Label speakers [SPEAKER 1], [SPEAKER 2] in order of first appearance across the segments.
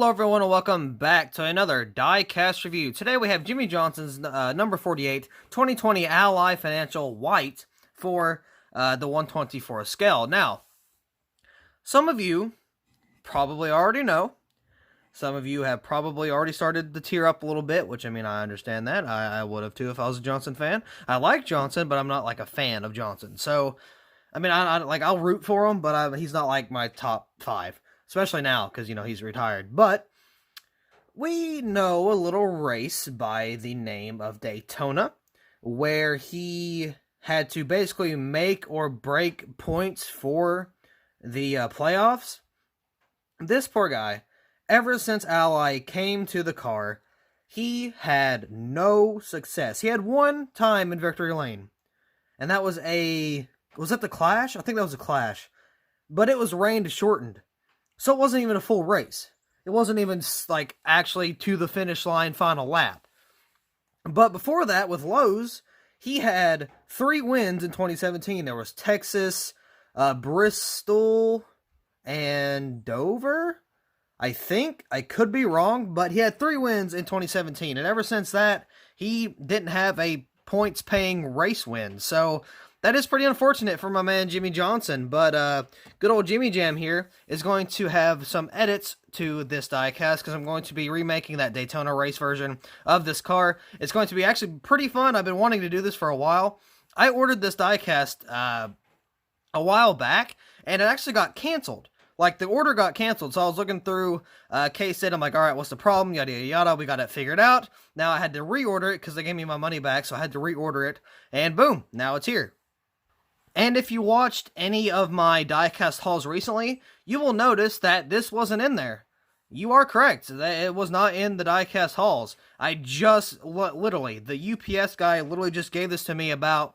[SPEAKER 1] Hello everyone and welcome back to another Diecast review. Today we have Jimmie Johnson's number 48 2020 Ally Financial White for the 124 scale. Now, some of you probably already know. Some of you have probably already started to tear up a little bit, which, I mean, I understand that. I would have too if I was a Johnson fan. I like Johnson, but I'm not like a fan of Johnson. So, I mean, I'll root for him, but he's not like my top 5. Especially now, because, he's retired. But we know a little race by the name of Daytona, where he had to basically make or break points for the playoffs. This poor guy, ever since Ally came to the car, he had no success. He had one time in victory lane, and that was was that the Clash? I think that was a Clash. But it was rain shortened. So it wasn't even a full race. It wasn't even, like, actually to the finish line final lap. But before that, with Lowe's, he had 3 wins in 2017. There was Texas, Bristol, and Dover, I think. I could be wrong, but he had 3 wins in 2017. And ever since that, he didn't have a points-paying race win. So that is pretty unfortunate for my man Jimmie Johnson, but good old Jimmie Jam here is going to have some edits to this diecast because I'm going to be remaking that Daytona race version of this car. It's going to be actually pretty fun. I've been wanting to do this for a while. I ordered this diecast a while back, and it actually got canceled. Like, the order got canceled, so I was looking through K-Sit. I'm like, all right, what's the problem? Yada, yada, yada. We got it figured out. Now I had to reorder it because they gave me my money back, so I had to reorder it, and boom, now it's here. And if you watched any of my diecast hauls recently, you will notice that this wasn't in there. You are correct. It was not in the diecast hauls. I just, literally, the UPS guy literally just gave this to me about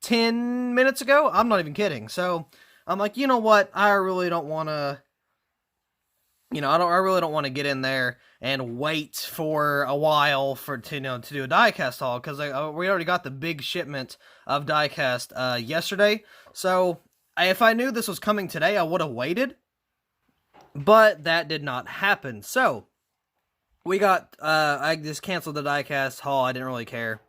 [SPEAKER 1] 10 minutes ago. I'm not even kidding. So, I'm like, you know what? I really don't want to, I really don't want to get in there and wait for a while to do a diecast haul, because we already got the big shipment of diecast yesterday. So if I knew this was coming today, I would have waited, but that did not happen. So we got I just canceled the diecast haul. I didn't really care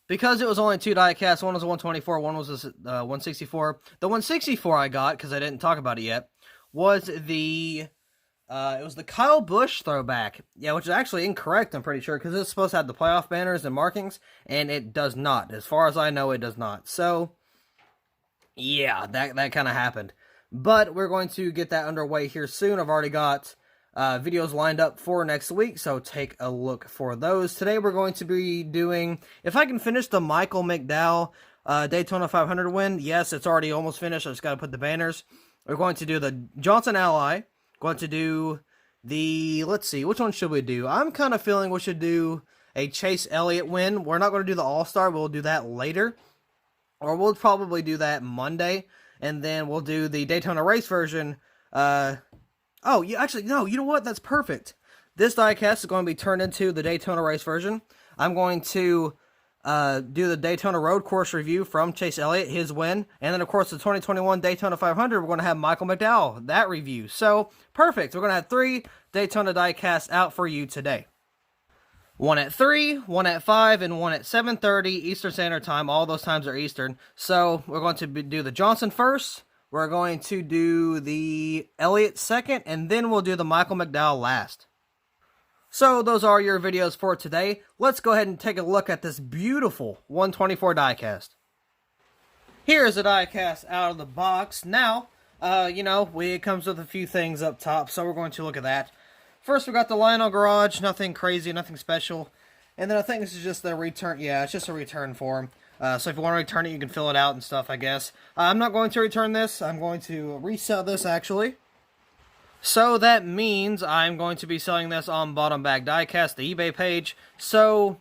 [SPEAKER 1] because it was only 2 diecasts. One was a 124, one was a 164. The 164 I got, because I didn't talk about it yet, was the it was the Kyle Busch throwback. Yeah, which is actually incorrect, I'm pretty sure, because it's supposed to have the playoff banners and markings, and it does not. As far as I know, it does not. So, yeah, that kind of happened. But we're going to get that underway here soon. I've already got videos lined up for next week, so take a look for those. Today we're going to be doing, if I can finish the Michael McDowell Daytona 500 win. Yes, it's already almost finished. I just got to put the banners. We're going to do the Johnson Ally. Going to do the, let's see, which one should we do? I'm kind of feeling we should do a Chase Elliott win. We're not going to do the All-Star. We'll do that later. Or we'll probably do that Monday. And then we'll do the Daytona race version. Actually, no, you know what? That's perfect. This diecast is going to be turned into the Daytona race version. I'm going to do the Daytona road course review from Chase Elliott, his win, and then of course the 2021 Daytona 500, we're going to have Michael McDowell, that review. So, perfect. We're going to have 3 Daytona diecasts out for you today. One at 3, one at 5, and one at 7:30 Eastern Standard Time. All those times are Eastern. So, we're going to do the Johnson first, we're going to do the Elliott second, and then we'll do the Michael McDowell last. So, those are your videos for today. Let's go ahead and take a look at this beautiful 124 diecast. Here's the diecast out of the box. Now, it comes with a few things up top, so we're going to look at that. First, we got the Lionel Garage. Nothing crazy, nothing special. And then I think this is just the return. Yeah, it's just a return form. So if you want to return it, you can fill it out and stuff, I guess. I'm not going to return this. I'm going to resell this, actually. So that means I'm going to be selling this on Bottom Bag Diecast, the eBay page. So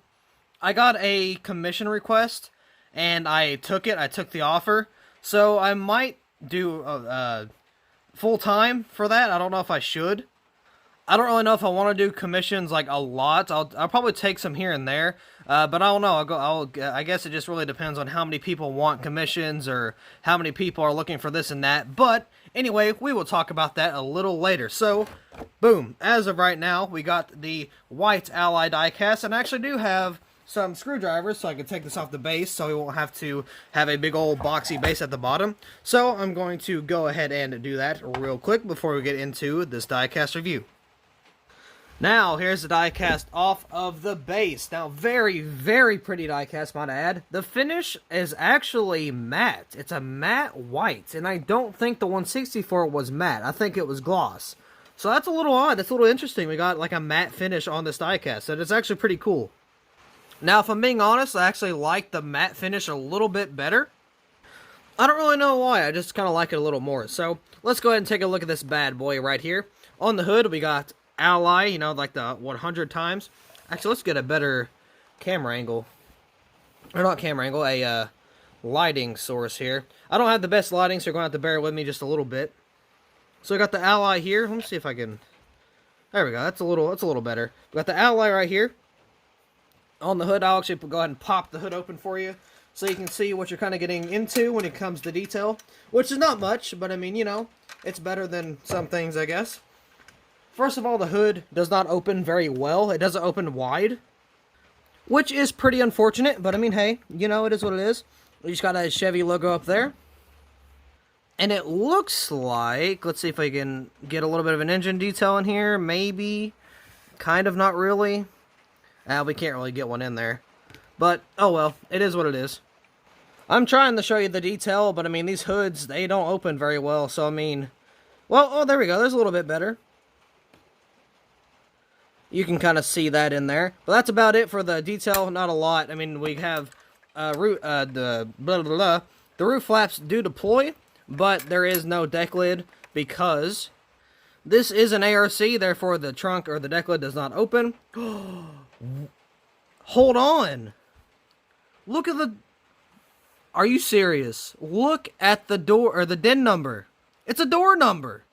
[SPEAKER 1] I got a commission request, and I took it. I took the offer. So I might do full-time for that. I don't know if I should. I don't really know if I want to do commissions like a lot. I'll probably take some here and there, but I don't know. I guess it just really depends on how many people want commissions or how many people are looking for this and that. But anyway, we will talk about that a little later. So, boom. As of right now, we got the white Ally diecast, and I actually do have some screwdrivers so I can take this off the base so we won't have to have a big old boxy base at the bottom. So I'm going to go ahead and do that real quick before we get into this diecast review. Now, here's the diecast off of the base. Now, very, very pretty diecast, might I add. The finish is actually matte. It's a matte white, and I don't think the 164 was matte. I think it was gloss. So that's a little odd. That's a little interesting. We got like a matte finish on this diecast, so it's actually pretty cool. Now, if I'm being honest, I actually like the matte finish a little bit better. I don't really know why. I just kind of like it a little more. So, let's go ahead and take a look at this bad boy right here. On the hood, we got Ally, you know, like the 100 times. Actually, let's get a better camera angle. Or not camera angle, a lighting source here. I don't have the best lighting, so you're going to have to bear with me just a little bit. So, we got the Ally here. Let me see if I can... There we go. That's a little better. We got the Ally right here. On the hood, I'll actually go ahead and pop the hood open for you so you can see what you're kind of getting into when it comes to detail, which is not much, but I mean, you know, it's better than some things, I guess. First of all, the hood does not open very well. It doesn't open wide, which is pretty unfortunate, but I mean, hey, you know, it is what it is. We just got a Chevy logo up there. And it looks like, let's see if I can get a little bit of an engine detail in here, maybe, kind of, not really. We can't really get one in there. But, oh well, it is what it is. I'm trying to show you the detail, but I mean, these hoods, they don't open very well, so I mean... Well, oh, there we go, there's a little bit better. You can kind of see that in there. But that's about it for the detail, not a lot. I mean, we have the roof flaps do deploy, but there is no deck lid because this is an ARC, therefore the trunk or the deck lid does not open. Hold on. Look at the... Are you serious? Look at the door, or the DIN number. It's a door number.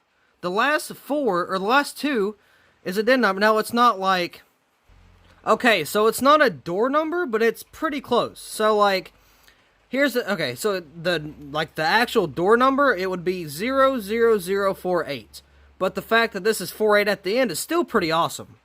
[SPEAKER 1] The last four, or the last two, is a DIN number. Now, it's not like... Okay, so it's not a door number, but it's pretty close. So, like, here's the... Okay, so the actual door number, it would be 00048. But the fact that this is 48 at the end is still pretty awesome.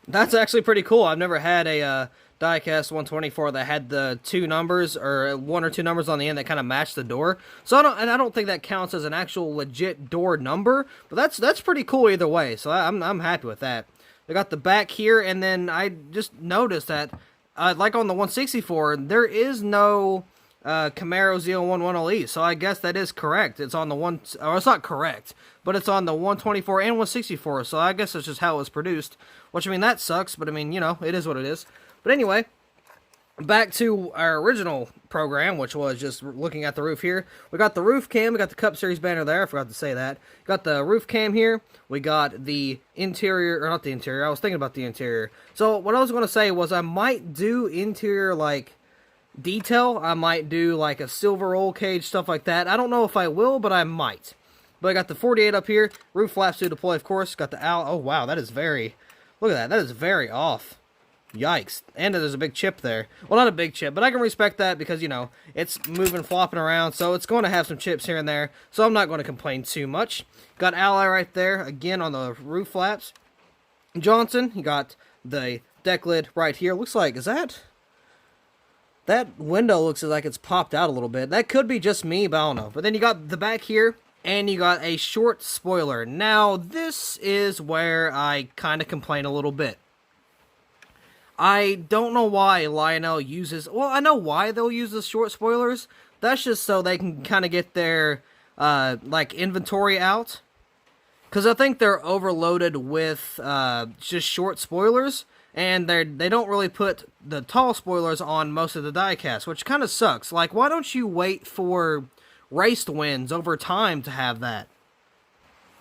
[SPEAKER 1] That's actually pretty cool. I've never had a Diecast 124 that had the two numbers or one or two numbers on the end that kind of matched the door. So I don't think that counts as an actual legit door number, but that's pretty cool either way. So I'm happy with that. I got the back here, and then I just noticed that like on the 164, there is no Camaro ZL1 1LE, so I guess that is correct. It's on the one, or it's not correct, but it's on the 124 and 164, so I guess that's just how it was produced, which, I mean, that sucks, but I mean, you know, it is what it is. But anyway, back to our original program, which was just looking at the roof here. We got the roof cam, we got the Cup Series banner there, I forgot to say that. Got the roof cam here, we got the interior, or not the interior, I was thinking about the interior. So, what I was going to say was I might do interior, like, detail. I might do like a silver roll cage, stuff like that. I don't know if I will, but I might. But I got the 48 up here. Roof flaps to deploy, of course. Got the owl. Oh, wow. That is very... Look at that. That is very off. Yikes. And there's a big chip there. Well, not a big chip, but I can respect that because, you know, it's moving, flopping around. So it's going to have some chips here and there. So I'm not going to complain too much. Got Ally right there. Again, on the roof flaps. Johnson. You got the deck lid right here. Looks like... Is that... That window looks like it's popped out a little bit. That could be just me, but I don't know. But then you got the back here, and you got a short spoiler. Now, this is where I kind of complain a little bit. I don't know why Lionel uses... Well, I know why they'll use the short spoilers. That's just so they can kind of get their, like, inventory out. Because I think they're overloaded with just short spoilers. And they don't really put the tall spoilers on most of the diecast, which kind of sucks. Like, why don't you wait for race wins over time to have that?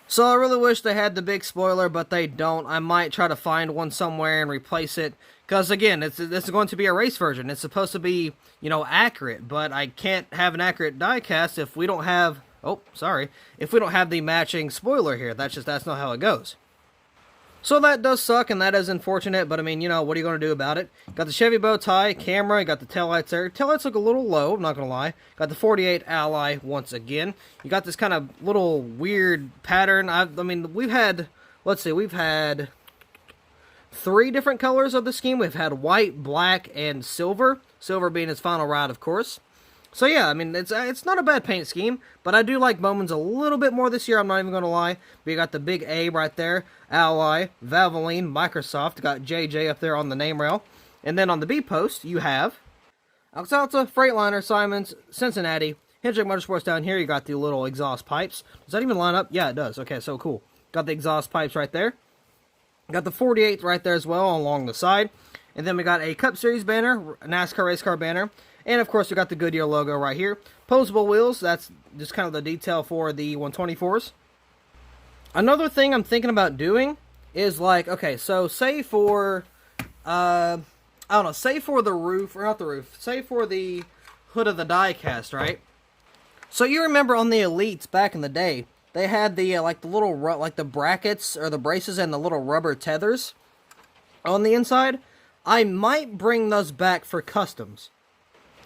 [SPEAKER 1] So I really wish they had the big spoiler, but they don't. I might try to find one somewhere and replace it. Because, again, this is going to be a race version. It's supposed to be, you know, accurate. But I can't have an accurate diecast if we don't have... Oh, sorry. If we don't have the matching spoiler here. That's not how it goes. So that does suck, and that is unfortunate, but I mean, you know, what are you going to do about it? Got the Chevy bow tie, camera, you got the taillights there. Taillights look a little low, I'm not going to lie. Got the 48 Ally once again. You got this kind of little weird pattern. I mean, we've had, let's see, we've had 3 different colors of the scheme. We've had white, black, and silver. Silver being its final ride, of course. So yeah, I mean, it's not a bad paint scheme, but I do like Bowman's a little bit more this year, I'm not even going to lie. But you got the big A right there, Ally, Valvoline, Microsoft, got JJ up there on the name rail. And then on the B post, you have Axalta, Freightliner, Simons, Cincinnati, Hendrick Motorsports down here. You got the little exhaust pipes. Does that even line up? Yeah, it does. Okay, so cool. Got the exhaust pipes right there. Got the 48 right there as well along the side. And then we got a Cup Series banner, a NASCAR race car banner. And, of course, we got the Goodyear logo right here. Posable wheels, that's just kind of the detail for the 124s. Another thing I'm thinking about doing is, like, okay, so say for, I don't know, say for the roof, or not the roof, say for the hood of the Diecast, right? So you remember on the Elites back in the day, they had the, like, the little, like, the brackets, or the braces and the little rubber tethers on the inside. I might bring those back for customs.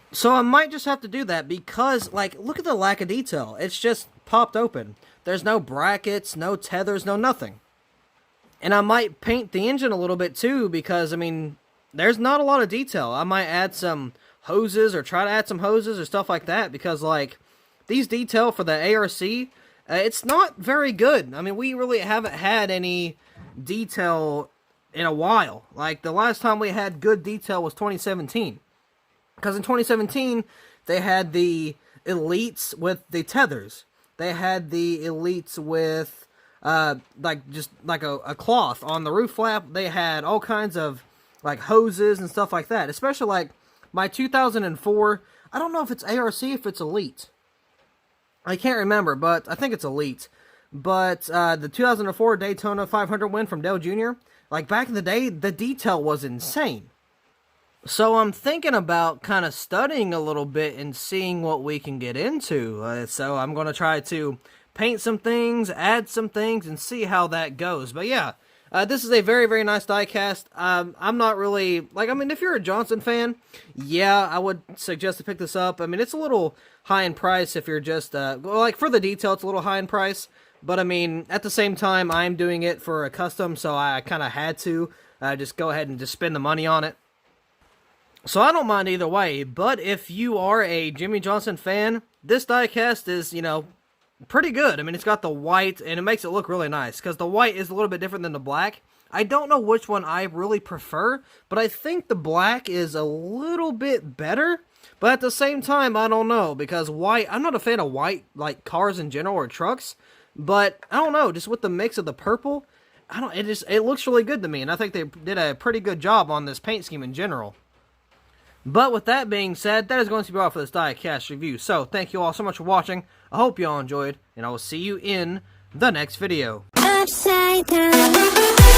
[SPEAKER 1] So I might just have to do that because, like, look at the lack of detail. It's just popped open. There's no brackets, no tethers, no nothing. And I might paint the engine a little bit too because, I mean, there's not a lot of detail. I might add some hoses or try to add some hoses or stuff like that because, like, these detail for the ARC, it's not very good. I mean, we really haven't had any detail in a while. Like, the last time we had good detail was 2017. Because in 2017, they had the Elites with the tethers. They had the Elites with, like, just like a cloth on the roof flap. They had all kinds of, like, hoses and stuff like that. Especially, like, my 2004, I don't know if it's ARC, if it's Elite. I can't remember, but I think it's Elite. But the 2004 Daytona 500 win from Dale Jr., like, back in the day, the detail was insane. So I'm thinking about kind of studying a little bit and seeing what we can get into. So I'm going to try to paint some things, add some things, and see how that goes. But yeah, this is a very, very nice diecast. I'm not really, like, I mean, if you're a Johnson fan, yeah, I would suggest to pick this up. I mean, it's a little high in price if you're just, well, like, for the detail, it's a little high in price. But, I mean, at the same time, I'm doing it for a custom, so I kind of had to just go ahead and just spend the money on it. So I don't mind either way, but if you are a Jimmie Johnson fan, this diecast is, you know, pretty good. I mean, it's got the white, and it makes it look really nice, because the white is a little bit different than the black. I don't know which one I really prefer, but I think the black is a little bit better, but at the same time, I don't know, because white, I'm not a fan of white, like, cars in general, or trucks, but, I don't know, just with the mix of the purple, it looks really good to me, and I think they did a pretty good job on this paint scheme in general. But with that being said, that is going to be all for this diecast review. So, thank you all so much for watching. I hope you all enjoyed, and I will see you in the next video. Upside down.